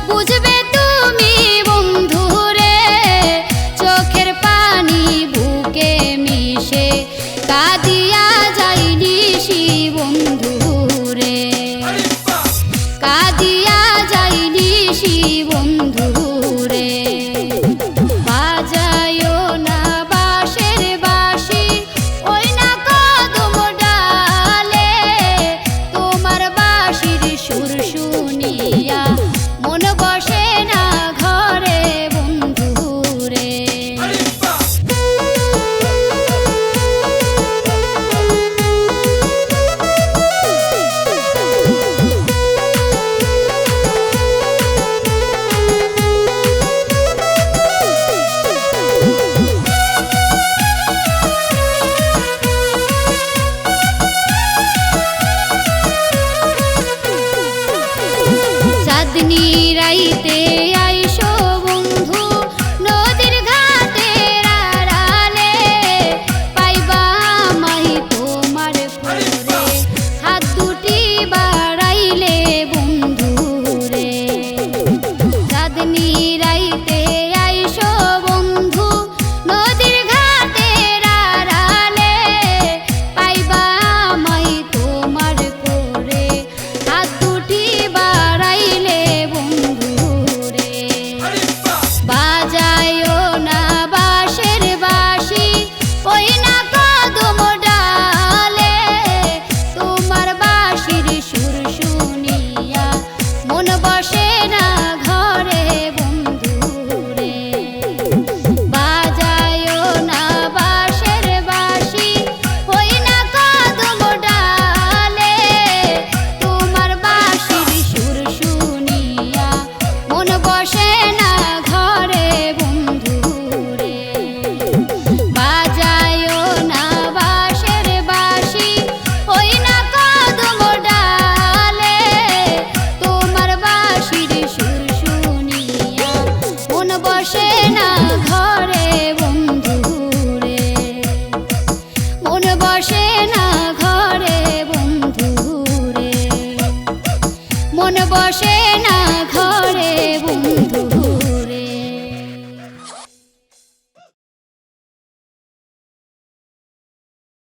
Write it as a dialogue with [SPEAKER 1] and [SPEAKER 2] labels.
[SPEAKER 1] বুঝবে তুমি বন্ধুরে, চোখের পানি বুকে মিশে কাঁদিয়া যাই নিশি বন্ধুরে, কাঁদিয়া যাই নিশি বন্ধুরে। বাজায়ও না বাঁশের বাঁশি ওই না কদম ডালে, তোমার বাঁশির সুর শুনিয়া মন বসে না ঘরে বন্ধুরে। চাঁদনি রাইতে আইসো বন্ধু নদীর ঘাটের আড়ালে, পাইবা আমায় তোমার করে হাত দুটি বাড়াইলে বন্ধুরে। চাঁদনি রাইতে আইসো বন্ধু নদীর ঘাটের আড়ালে, পাইবা আমায় তোমার করে হাত দুটি বাড়াইলে বন্ধুরে। বাজায়ও না বাঁশের বাঁশি ওই না কদম ডালে, তোমার বাঁশির সুর শুনিয়া মন বসে না ঘরে বন্ধুরে। বাজায়ও না বাঁশের বাঁশি ওই না কদম ডালে, তোমার বাঁশির সুর শুনিয়া মন বসে না ঘরে বন্ধুরে। বাজায়ও না বাঁশের বাঁশি ওই না কদম ডালে, তোমার বাঁশির সুর শুনিয়া মন বসে না ঘরে বন্ধুরে, মন বসে না ঘরে বন্ধুরে, মন বসে না ঘরে বন্ধু।